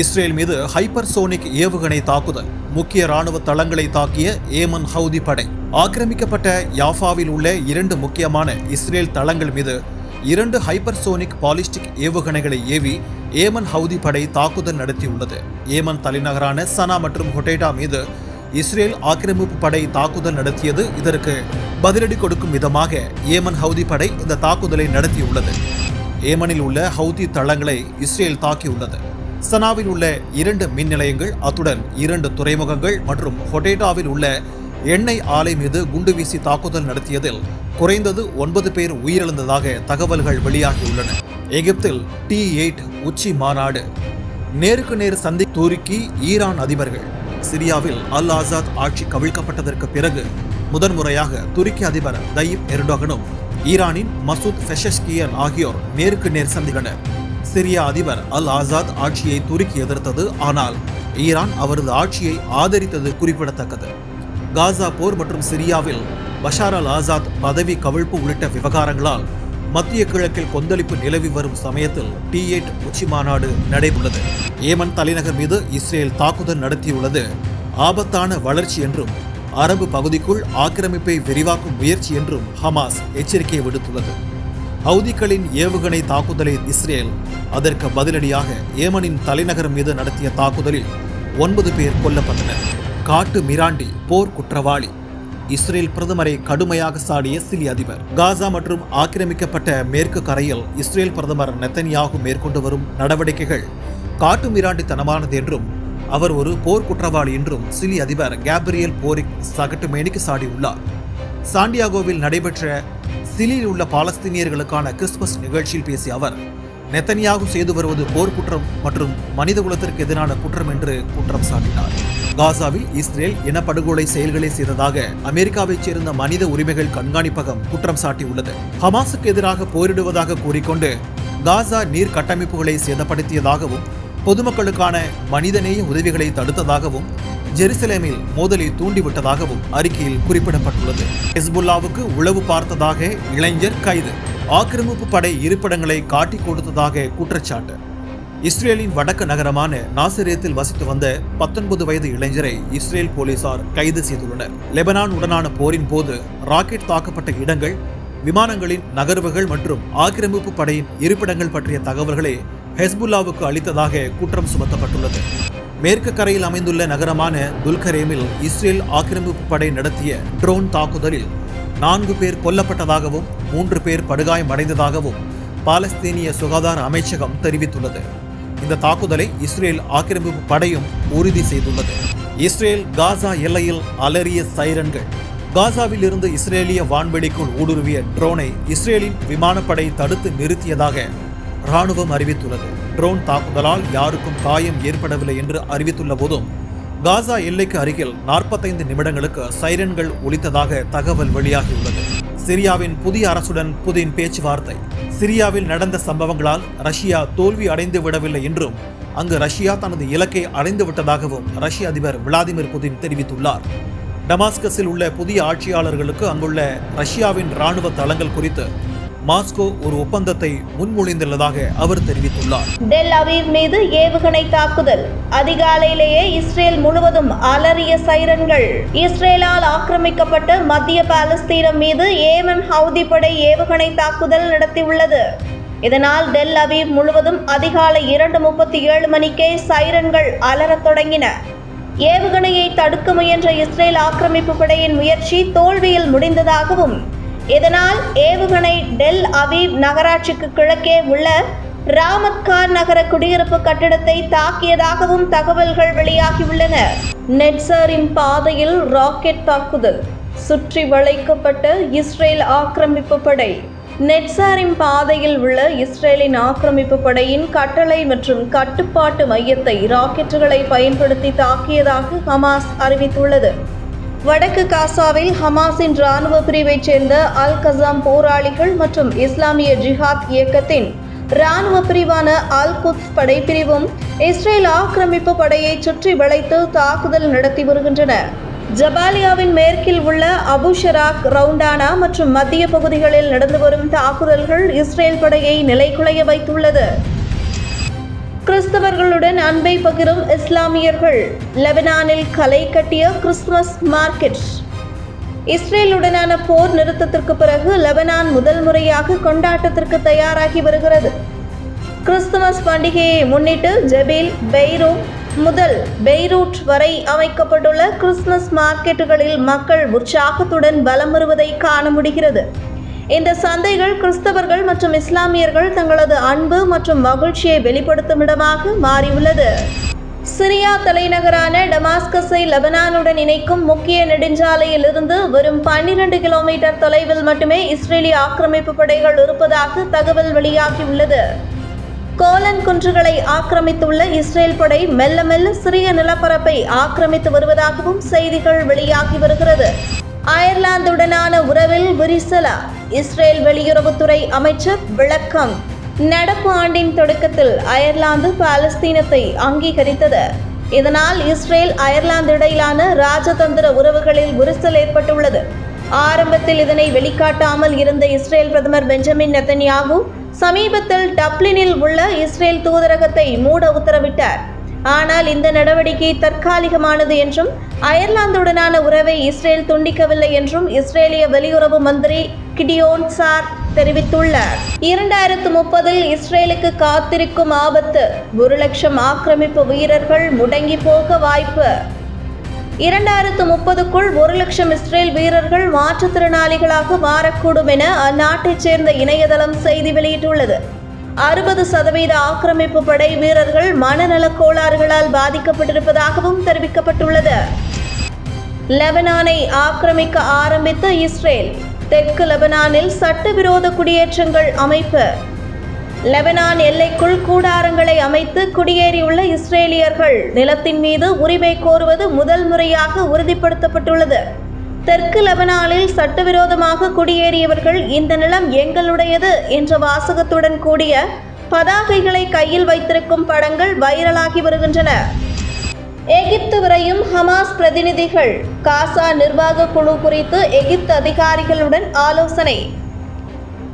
Israel மீது hypersonic ஏவுகணை தாக்குதல். முக்கிய ராணுவ தளங்களை தாக்கிய ஏமன் ஹவுதி படை. ஆக்கிரமிக்கப்பட்ட யாஃபாவில் உள்ள 2 முக்கியமான இஸ்ரேல் தளங்கள் மீது 2 ஹைப்பர்சோனிக் பாலிஸ்டிக் ஏவுகணைகளை ஏவி ஏமன் ஹவுதி படை தாக்குதல் நடத்தியுள்ளது. ஏமன் தலைநகரான சனா மற்றும் ஹொட்டேடா மீது இஸ்ரேல் ஆக்கிரமிப்பு படை தாக்குதல் நடத்தியது. இதற்கு பதிலடி கொடுக்கும் விதமாக ஏமன் ஹவுதி படை இந்த தாக்குதலை நடத்தியுள்ளது. ஏமனில் உள்ள ஹவுதி தளங்களை இஸ்ரேல் தாக்கியுள்ளது. சனாவில் உள்ள 2 மின் நிலையங்கள், அத்துடன் 2 துறைமுகங்கள் மற்றும் ஹொட்டேடாவில் உள்ள எண்ணெய் ஆலை மீது குண்டு வீசி தாக்குதல் நடத்தியதில் குறைந்தது 9 பேர் உயிரிழந்ததாக தகவல்கள் வெளியாகியுள்ளன. எகிப்தில் T8 உச்சி மாநாடு. நேருக்கு நேர் சந்தி. துருக்கி ஈரான் அதிபர்கள். சிரியாவில் அல் ஆசாத் ஆட்சி கவிழ்க்கப்பட்டதற்கு பிறகு முதன்முறையாக துருக்கி அதிபர் தையிப் எர்டோகனும் ஈரானின் மசூத் பெஷஷ்கியன் ஆகியோர் நேருக்கு நேர் சந்தித்தனர். சிரியா அதிபர் அல் ஆசாத் ஆட்சியை துருக்கி எதிர்த்தது. ஆனால் ஈரான் அவரது ஆட்சியை ஆதரித்தது குறிப்பிடத்தக்கது. காசா போர் மற்றும் சிரியாவில் பஷார் அல் ஆசாத் பதவி கவிழ்ப்பு உள்ளிட்ட விவகாரங்களால் மத்திய கிழக்கில் கொந்தளிப்பு நிலவி வரும் சமயத்தில் T8 உச்சி மாநாடு நடைபெறுகிறது. ஏமன் தலைநகர் மீது இஸ்ரேல் தாக்குதல் நடத்தியுள்ளது ஆபத்தான வளர்ச்சி என்றும் அரபு பகுதிக்குள் ஆக்கிரமிப்பை விரிவாக்கும் முயற்சி என்றும் ஹமாஸ் எச்சரிக்கை விடுத்துள்ளது. ஹவுதிகளின் ஏவுகணை தாக்குதலை இஸ்ரேல் அதற்கு பதிலடியாக ஏமனின் தலைநகர் மீது நடத்திய தாக்குதலில் 9 பேர் கொல்லப்பட்டனர். காட்டு மிராண்டி போர் குற்றவாளி. இஸ்ரேல் பிரதமரை கடுமையாக சாடிய சிலி அதிபர். காசா மற்றும் ஆக்கிரமிக்கப்பட்ட மேற்கு கரையில் இஸ்ரேல் பிரதமர் நெத்தன்யாகு மேற்கொண்டு வரும் நடவடிக்கைகள் காட்டு மிராண்டித்தனமானது என்றும் அவர் ஒரு போர் குற்றவாளி என்றும் சிலி அதிபர் கேப்ரியல் போரிக் சகட்டு மேனிக்கு சாடியுள்ளார். சாண்டியாகோவில் நடைபெற்ற சிலியில் உள்ள பாலஸ்தீனியர்களுக்கான கிறிஸ்துமஸ் நிகழ்ச்சியில் பேசிய அவர் நெத்தன்யாகு செய்து வருவது போர் குற்றம் மற்றும் மனித குலத்திற்கு எதிரான குற்றம் என்று குற்றம் சாட்டினார். காசாவில் இஸ்ரேல் இனப்படுகொலை செயல்களை செய்ததாக அமெரிக்காவைச் சேர்ந்த மனித உரிமைகள் கண்காணிப்பகம் குற்றம் சாட்டியுள்ளது. ஹமாஸுக்கு எதிராக போரிடுவதாக கூறிக்கொண்டு காசா நீர் கட்டமைப்புகளை சேதப்படுத்தியதாகவும் பொதுமக்களுக்கான மனிதநேய உதவிகளை தடுத்ததாகவும் ஜெருசலேமில் மோதலை தூண்டிவிட்டதாகவும் அறிக்கையில் குறிப்பிடப்பட்டுள்ளது. ஹெஸ்புல்லாவுக்கு உளவு பார்த்ததாக இளைஞர் கைது. ஆக்கிரமிப்பு படை இருப்பிடங்களை காட்டிக் கொடுத்ததாக குற்றச்சாட்டு. இஸ்ரேலின் வடக்கு நகரமான நாசரேத்தில் வசித்து வந்த 19 வயது இளைஞரை இஸ்ரேல் போலீசார் கைது செய்துள்ளனர். லெபனான் உடனான போரின் போது ராக்கெட் தாக்கப்பட்ட இடங்கள், விமானங்களின் நகர்வுகள் மற்றும் ஆக்கிரமிப்பு படையின் இருப்பிடங்கள் பற்றிய தகவல்களை ஹெஸ்புல்லாவுக்கு அளித்ததாக குற்றம் சுமத்தப்பட்டுள்ளது. மேற்கு கரையில் அமைந்துள்ள நகரமான துல்கரேமில் இஸ்ரேல் ஆக்கிரமிப்பு படை நடத்திய ட்ரோன் தாக்குதலில் 4 பேர் கொல்லப்பட்டதாகவும் 3 பேர் படுகாயமடைந்ததாகவும் பாலஸ்தீனிய சுகாதார அமைச்சகம் தெரிவித்துள்ளது. இந்த தாக்குதலை இஸ்ரேல் ஆக்கிரமிப்பு படையும் உறுதி செய்துள்ளது. இஸ்ரேல் காசா எல்லையில் அலறிய சைரன்கள். காசாவில் இருந்து இஸ்ரேலிய வான்வெளிக்குள் ஊடுருவிய ட்ரோனை இஸ்ரேலின் விமானப்படை தடுத்து நிறுத்தியதாக இராணுவம் அறிவித்துள்ளது. ட்ரோன் தாக்குதலால் யாருக்கும் காயம் ஏற்படவில்லை என்று அறிவித்துள்ள போதும் காசா எல்லைக்கு அருகில் 45 நிமிடங்களுக்கு சைரன்கள் ஒலித்ததாக தகவல் வெளியாகியுள்ளது. சிரியாவின் புதிய அரசுடன் புதின் பேச்சுவார்த்தை. சிரியாவில் நடந்த சம்பவங்களால் ரஷ்யா தோல்வி அடைந்து விடவில்லை என்றும் அங்கு ரஷ்யா தனது இலக்கை அடைந்து விட்டதாகவும் ரஷ்ய அதிபர் விளாடிமிர் புதின் தெரிவித்துள்ளார். டமாஸ்கஸில் உள்ள புதிய ஆட்சியாளர்களுக்கு அங்குள்ள ரஷ்யாவின் இராணுவ தளங்கள் குறித்து மாஸ்கோ ஒரு ஒப்பந்தத்தை முன்மொழிந்துள்ளதாக அவர் தெரிவித்துள்ளார். டெல் அவீவ் மீது ஏவுகணை தாக்குதல். அதிகாலையிலேயே இஸ்ரேல் முழுவதும் அலறிய சைரன்கள். இஸ்ரேலால் ஆக்கிரமிக்கப்பட்ட மத்திய பாலஸ்தீனம் மீது ஏமன் ஹவுதி படை ஏவுகணை தாக்குதல் நடத்தியுள்ளது. இதனால் டெல் அவீவ் முழுவதும் அதிகாலை 2:37 மணிக்கே சைரன்கள் அலறத் தொடங்கின. ஏவுகணையை தடுக்க முயன்ற இஸ்ரேல் ஆக்கிரமிப்பு படையின் முயற்சி தோல்வியில் முடிந்ததாகவும் இதனால் ஏவுகணை டெல் அவீவ் நகராட்சிக்கு கிழக்கே உள்ள ராமத் கான் நகர குடியிருப்பு கட்டிடத்தை தாக்கியதாகவும் தகவல்கள் வெளியாகியுள்ளன. நெட்சரின் பாதையில் ராக்கெட் தாக்குதல். சுற்றி வளைக்கப்பட்ட இஸ்ரேல் ஆக்கிரமிப்பு படை. நெட்சாரிம் பாதையில் உள்ள இஸ்ரேலின் ஆக்கிரமிப்பு படையின் கட்டளை மற்றும் கட்டுப்பாட்டு மையத்தை ராக்கெட்டுகளை பயன்படுத்தி தாக்கியதாக ஹமாஸ் அறிவித்துள்ளது. வடக்கு காசாவில் ஹமாஸின் இராணுவ பிரிவைச் சேர்ந்த அல் கசாம் போராளிகள் மற்றும் இஸ்லாமிய ஜிஹாத் இயக்கத்தின் இராணுவ பிரிவான அல் குத்ஸ் படைப்பிரிவும் இஸ்ரேல் ஆக்கிரமிப்பு படையை சுற்றி வளைத்து தாக்குதல் நடத்தி வருகின்றன. ஜபாலியாவின் மேற்கில் உள்ள அபு ஷராக், ரவுண்டானா மற்றும் மத்திய பகுதிகளில் நடந்து வரும் தாக்குதல்கள் இஸ்ரேல் படையை நிலைகுலைய வைத்துள்ளது. கிறிஸ்தவர்களுடன் அன்பை பகிரும் இஸ்லாமியர்கள் லெபனானில் களை கட்டிய கிறிஸ்துமஸ் மார்க்கெட். இஸ்ரேலுடனான போர் நிறுத்தத்திற்கு பிறகு லெபனான் முதல் முறையாக கொண்டாட்டத்திற்கு தயாராகி வருகிறது. கிறிஸ்துமஸ் பண்டிகையை முன்னிட்டு ஜெபீல், பெய்ரூட் முதல் பெய்ரூட் வரை அமைக்கப்பட்டுள்ள கிறிஸ்துமஸ் மார்க்கெட்டுகளில் மக்கள் உற்சாகத்துடன் வலம் வருவதை காண முடிகிறது. இந்த சந்தைகள் கிறிஸ்தவர்கள் மற்றும் இஸ்லாமியர்கள் தங்களது அன்பு மற்றும் மகிழ்ச்சியை வெளிப்படுத்தும் இடமாக மாறியுள்ளது. சிரியா தலைநகரான டமாஸ்கஸை லெபனானுடன் இணைக்கும் முக்கிய நெடுஞ்சாலையில் இருந்து வெறும் 12 கிலோமீட்டர் தொலைவில் மட்டுமே இஸ்ரேலிய ஆக்கிரமிப்பு படைகள் இருப்பதாக தகவல் வெளியாகியுள்ளது. கோலன் குன்றுகளை ஆக்கிரமித்துள்ள இஸ்ரேல் படை மெல்ல மெல்ல சிறிய நிலப்பரப்பை ஆக்கிரமித்து வருவதாகவும் செய்திகள் வெளியாகி வருகிறது. அயர்லாந்துடனான உறவில் விரிசலா? இஸ்ரேல் வெளியுறவுத்துறை அமைச்சர் விளக்கம். நடப்பு ஆண்டின் தொடக்கத்தில் அயர்லாந்து பாலஸ்தீனத்தை அங்கீகரித்தது. இதனால் இஸ்ரேல் அயர்லாந்து இடையிலான ராஜதந்திர உறவுகளில் விரிசல் ஏற்பட்டுள்ளது. ஆரம்பத்தில் இதனை வெளிக்காட்டாமல் இருந்த இஸ்ரேல் பிரதமர் பெஞ்சமின் நெத்தன்யாகு சமீபத்தில் டப்ளினில் உள்ள இஸ்ரேல் தூதரகத்தை மூட உத்தரவிட்டார். ஆனால் இந்த நடவடிக்கை தற்காலிகமானது என்றும் அயர்லாந்துடனான உறவை இஸ்ரேல் துண்டிக்கவில்லை என்றும் இஸ்ரேலிய வெளியுறவு மந்திரி கிடியோன் சார் தெரிவித்துள்ளார். 2030 இஸ்ரேலுக்கு காத்திருக்கும் ஆபத்து. 1,00,000 ஆக்கிரமிப்பு வீரர்கள் முடங்கி போக வாய்ப்பு. 2030க்குள் 1,00,000 இஸ்ரேல் வீரர்கள் மாற்றுத்திறனாளிகளாக மாறக்கூடும் என அந்நாட்டைச் சேர்ந்த இணையதளம் செய்தி வெளியிட்டுள்ளது. 60% ஆக்கிரமிப்பு படை வீரர்கள் மனநலக் கோளாறுகளால் பாதிக்கப்பட்டிருப்பதாகவும் தெரிவிக்கப்பட்டுள்ளது. லெபனானை ஆக்கிரமிக்க ஆரம்பித்த இஸ்ரேல். தெற்கு லெபனானில் சட்டவிரோத குடியேற்றங்கள் அமைப்பு. லெபனான் எல்லைக்குள் கூடாரங்களை அமைத்து குடியேறியுள்ள இஸ்ரேலியர்கள் நிலத்தின் மீது உரிமை கோருவது முதல் முறையாக உறுதிப்படுத்தப்பட்டுள்ளது. தெற்கு லெபனானில் சட்டவிரோதமாக குடியேறியவர்கள் இந்த நிலம் எங்களுடையது என்ற வாசகத்துடன் கூடிய பதாகைகளை கையில் வைத்திருக்கும் படங்கள் வைரலாகி வருகின்றன. எகிப்து விரையும் ஹமாஸ் பிரதிநிதிகள். காசா நிர்வாக குழு குறித்து எகிப்து அதிகாரிகளுடன் ஆலோசனை.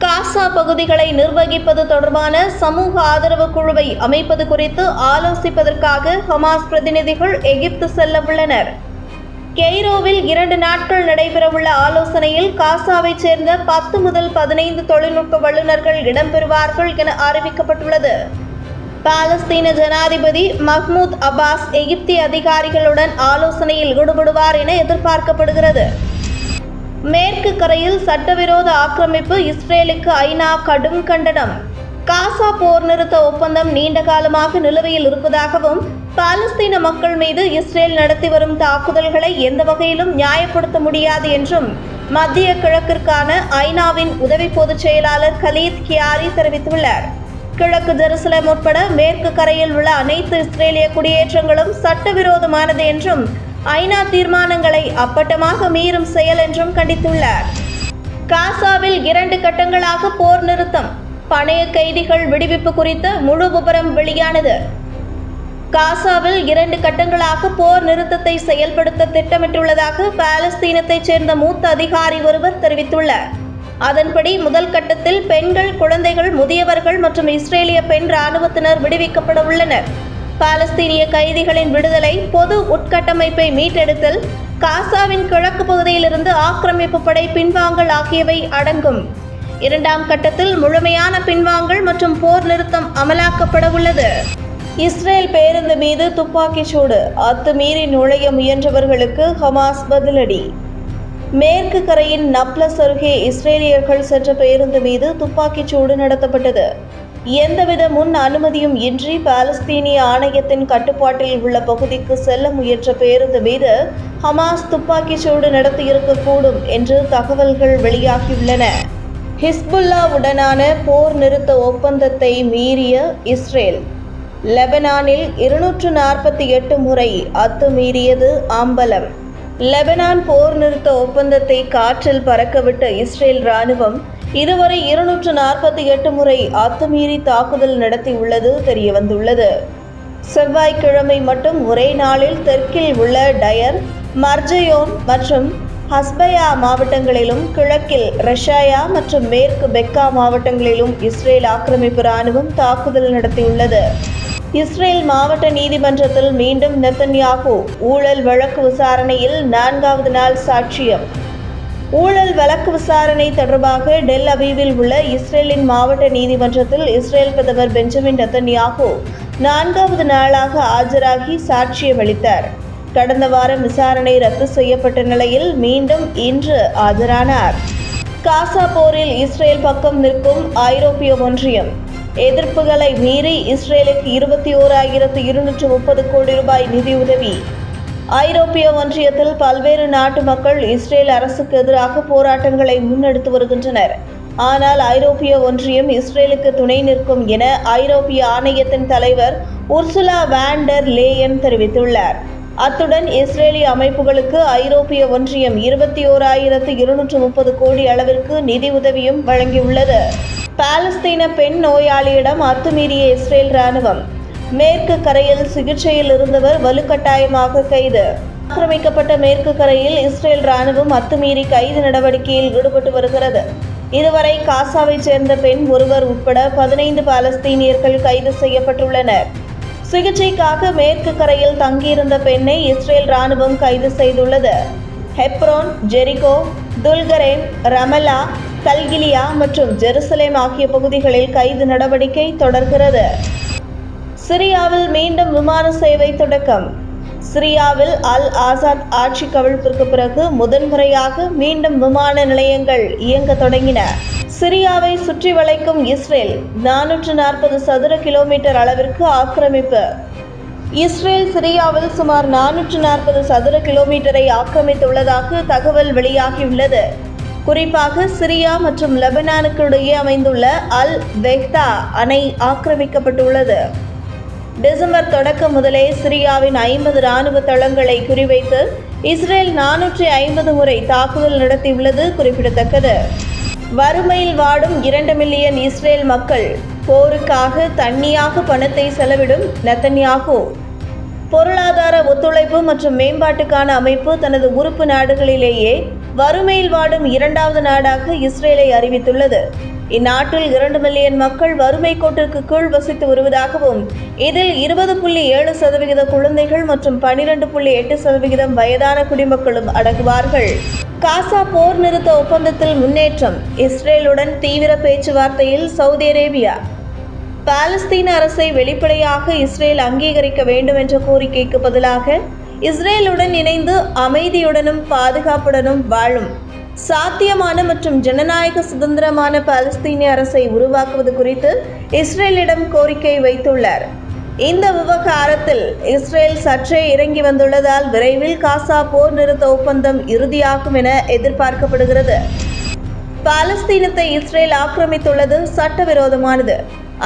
காசா பகுதிகளை நிர்வகிப்பது தொடர்பான சமூக ஆதரவு குழுவை அமைப்பது குறித்து ஆலோசிப்பதற்காக ஹமாஸ் பிரதிநிதிகள் எகிப்து செல்ல உள்ளனர். கெய்ரோவில் 2 நாட்கள் நடைபெறவுள்ள ஆலோசனையில் காசாவைச் சேர்ந்த 10 முதல் 15 தொழில்நுட்ப வல்லுநர்கள் இடம்பெறுவார்கள் என அறிவிக்கப்பட்டுள்ளது. பாலஸ்தீன ஜனாதிபதி மஹ்மூத் அப்பாஸ் எகிப்திய அதிகாரிகளுடன் ஆலோசனையில் ஈடுபடுவார் என எதிர்பார்க்கப்படுகிறது. மேற்கு கரையில் சட்டவிரோத ஆக்கிரமிப்பு. இஸ்ரேலுக்கு ஐநா கடும் கண்டனம். காசா போர் நிறுத்த ஒப்பந்தம் நீண்ட காலமாக நிலுவையில் இருப்பதாகவும் பாலஸ்தீன மக்கள் மீது இஸ்ரேல் நடத்தி வரும் தாக்குதல்களை எந்த வகையிலும் நியாயப்படுத்த முடியாது என்றும் மத்திய கிழக்கிற்கான ஐநாவின் உதவி பொதுச் செயலாளர் கலீத் கியாரி தெரிவித்துள்ளார். கிழக்கு ஜெருசலேம் உட்பட மேற்கு கரையில் உள்ள அனைத்து இஸ்ரேலிய குடியேற்றங்களும் சட்டவிரோதமானது என்றும் ஐநா தீர்மானங்களை அப்பட்டமாக மீறும் செயல் என்றும் கண்டித்துள்ளார். காசாவில் 2 கட்டங்களாக போர் நிறுத்தம். பணைய கைதிகள் விடுவிப்பு குறித்த முழு விபரம் வெளியானது. காசாவில் 2 கட்டங்களாக போர் நிறுத்தத்தை செயல்படுத்த திட்டமிட்டுள்ளதாக பாலஸ்தீனத்தைச் சேர்ந்த மூத்த அதிகாரி ஒருவர் தெரிவித்துள்ளார். அதன்படி முதல் கட்டத்தில் பெண்கள், குழந்தைகள், முதியவர்கள் மற்றும் இஸ்ரேலிய பெண் இராணுவத்தினர் விடுவிக்கப்பட உள்ளனர். பாலஸ்தீனிய கைதிகளின் விடுதலை, பொது உட்கட்டமைப்பை மீட்டெடுத்தல், காசாவின் கிழக்கு பகுதியிலிருந்து ஆக்கிரமிப்பு படை பின்வாங்கல் ஆகியவை அடங்கும். 2ஆம் கட்டத்தில் முழுமையான பின்வாங்கல் மற்றும் போர் நிறுத்தம் அமலாக்கப்பட உள்ளது. இஸ்ரேல் பேருந்து மீது துப்பாக்கிச் சூடு. அத்துமீறி நுழைய முயன்றவர்களுக்கு ஹமாஸ் பதிலடி. மேற்கு கரையின் நப்லஸ் அருகே இஸ்ரேலியர்கள் சென்ற பேருந்து மீது துப்பாக்கிச் சூடு நடத்தப்பட்டது. எந்தவித முன் அனுமதியும் இன்றி பாலஸ்தீனிய ஆணையத்தின் கட்டுப்பாட்டில் உள்ள பகுதிக்கு செல்ல முயன்ற பேருந்து மீது ஹமாஸ் துப்பாக்கிச் சூடு நடத்தியிருக்கக்கூடும் என்று தகவல்கள் வெளியாகியுள்ளன. ஹிஸ்புல்லாவுடனான போர் நிறுத்த ஒப்பந்தத்தை மீறிய இஸ்ரேல். லெபனானில் 248 முறை அத்துமீறியது அம்பலம். லெபனான் போர் நிறுத்த ஒப்பந்தத்தை காற்றில் பறக்கவிட்ட இஸ்ரேல் இராணுவம் இதுவரை 248 முறை அத்துமீறி தாக்குதல் நடத்தியுள்ளது தெரியவந்துள்ளது. செவ்வாய்க்கிழமை மட்டும் ஒரே நாளில் தெற்கில் உள்ள டயர், மர்ஜயோன் மற்றும் ஹஸ்பயா மாவட்டங்களிலும், கிழக்கில் ரெஷாயா மற்றும் மேற்கு பெக்கா மாவட்டங்களிலும் இஸ்ரேல் ஆக்கிரமிப்பு இராணுவம் தாக்குதல் நடத்தியுள்ளது. இஸ்ரேல் மாவட்ட நீதிமன்றத்தில் மீண்டும் நெத்தன்யாகு ஊழல் வழக்கு விசாரணையில் 4வது நாள் சாட்சியம். ஊழல் வழக்கு விசாரணை தொடர்பாக டெல் அபீவில் உள்ள இஸ்ரேலின் மாவட்ட நீதிமன்றத்தில் இஸ்ரேல் பிரதமர் பெஞ்சமின் நெத்தன்யாகு 4வது நாளாக ஆஜராகி சாட்சியம் அளித்தார். கடந்த வாரம் விசாரணை ரத்து செய்யப்பட்ட நிலையில் மீண்டும் இன்று ஆஜரானார். காசா போரில் இஸ்ரேல் பக்கம் நிற்கும் ஐரோப்பிய ஒன்றியம். எதிர்ப்புகளை மீறி இஸ்ரேலுக்கு 21,230 கோடி ரூபாய் நிதியுதவி. ஐரோப்பிய ஒன்றியத்தில் பல்வேறு நாட்டு மக்கள் இஸ்ரேல் அரசுக்கு எதிராக போராட்டங்களை முன்னெடுத்து வருகின்றனர். ஆனால் ஐரோப்பிய ஒன்றியம் இஸ்ரேலுக்கு துணை நிற்கும் என ஐரோப்பிய ஆணையத்தின் தலைவர் உர்சுலா வான் டெர் லேயன் தெரிவித்துள்ளார். அத்துடன் இஸ்ரேலிய அமைப்புகளுக்கு ஐரோப்பிய ஒன்றியம் 21,230 கோடி அளவிற்கு நிதி உதவியும் வழங்கியுள்ளது. பாலஸ்தீன பெண் நோயாளியிடம் அத்துமீறிய இஸ்ரேல் ராணுவம். மேற்கு கரையில் சிகிச்சையில் இருந்தவர் வலுக்கட்டாயமாக கைது. ஆக்கிரமிக்கப்பட்ட மேற்கு கரையில் இஸ்ரேல் ராணுவம் அத்துமீறி கைது நடவடிக்கையில் ஈடுபட்டு வருகிறது. இதுவரை காசாவைச் சேர்ந்த பெண் ஒருவர் உட்பட 15 பாலஸ்தீனியர்கள் கைது செய்யப்பட்டுள்ளனர். சிகிச்சைக்காக மேற்கு கரையில் தங்கியிருந்த பெண்ணை இஸ்ரேல் ராணுவம் கைது செய்துள்ளது. ஹெப்ரோன், ஜெரிகோ, துல்கரேம், ரமல்லா, கல்கிலியா மற்றும் ஜெருசலேம் ஆகிய பகுதிகளில் கைது நடவடிக்கை தொடர்கிறது. சிரியாவில் மீண்டும் விமான சேவை தொடக்கம். சிரியாவில் அல் ஆசாத் ஆட்சி கவிழ்ப்பிற்கு பிறகு முதன்முறையாக மீண்டும் விமான நிலையங்கள் இயங்க தொடங்கின. சிரியாவை சுற்றி வளைக்கும் இஸ்ரேல் 440 சதுர கிலோமீட்டர் அளவிற்கு ஆக்கிரமிப்பு. இஸ்ரேல் சிரியாவில் சுமார் 440 சதுர கிலோமீட்டரை ஆக்கிரமித்துள்ளதாக தகவல் வெளியாகியுள்ளது. குறிப்பாக சிரியா மற்றும் லெபனானுக்கு இடையே அமைந்துள்ள அல் வெஹ்தா அணை ஆக்கிரமிக்கப்பட்டுள்ளது. டிசம்பர் தொடக்கம் முதலே சிரியாவின் 50 இராணுவ தளங்களை குறிவைத்து இஸ்ரேல் 450 முறை தாக்குதல் நடத்தியுள்ளது குறிப்பிடத்தக்கது. வறுமையில் வாடும் 2 மில்லியன் இஸ்ரேல் மக்கள். போருக்காக தண்ணியாக பணத்தை செலவிடும் நெத்தன்யாகு. பொருளாதார ஒத்துழைப்பு மற்றும் மேம்பாட்டுக்கான அமைப்பு தனது உறுப்பு நாடுகளிலேயே வறுமையில் வாடும் 2வது நாடாக இஸ்ரேலை அறிவித்துள்ளது. இந்நாட்டில் 2 மில்லியன் மக்கள் வறுமை கோட்டிற்கு கீழ் வசித்து வருவதாகவும் இதில் 20.7% குழந்தைகள் மற்றும் 12.8% வயதான குடிமக்களும் அடங்குவார்கள். காசா போர் நிறுத்த ஒப்பந்தத்தில் முன்னேற்றம். இஸ்ரேலுடன் தீவிர பேச்சுவார்த்தையில் சவுதி அரேபியா. பாலஸ்தீன அரசை வெளிப்படையாக இஸ்ரேல் அங்கீகரிக்க வேண்டும் என்ற கோரிக்கைக்கு பதிலாக இஸ்ரேலுடன் இணைந்து அமைதியுடனும் பாதுகாப்புடனும் வாழும் சாத்தியமான மற்றும் ஜனநாயக சுதந்திரமான பாலஸ்தீனிய அரசை உருவாக்குவது குறித்து இஸ்ரேலிடம் கோரிக்கை வைத்துள்ளார். இந்த விவகாரத்தில் இஸ்ரேல் சற்றே இறங்கி வந்துள்ளதால் விரைவில் காசா போர் நிறுத்த ஒப்பந்தம் இறுதியாகும் என எதிர்பார்க்கப்படுகிறது. பாலஸ்தீனத்தை இஸ்ரேல் ஆக்கிரமித்துள்ளது சட்டவிரோதமானது.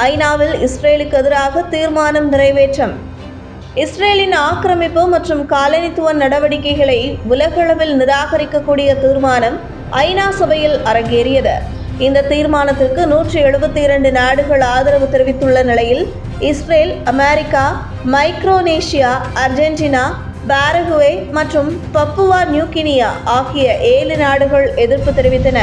ஐநாவில் இஸ்ரேலுக்கு எதிராக தீர்மானம் நிறைவேற்றம். இஸ்ரேலின் ஆக்கிரமிப்பு மற்றும் காலனித்துவ நடவடிக்கைகளை உலகளவில் நிராகரிக்கக்கூடிய தீர்மானம் ஐநா சபையில் அரங்கேறியது. இந்த தீர்மானத்திற்கு 172 நாடுகள் ஆதரவு தெரிவித்துள்ள நிலையில் இஸ்ரேல், அமெரிக்கா, மைக்ரோனேஷியா, அர்ஜென்டினா, பாரகுவே மற்றும் பப்புவா நியூகினியா ஆகிய 7 நாடுகள் எதிர்ப்பு தெரிவித்தன.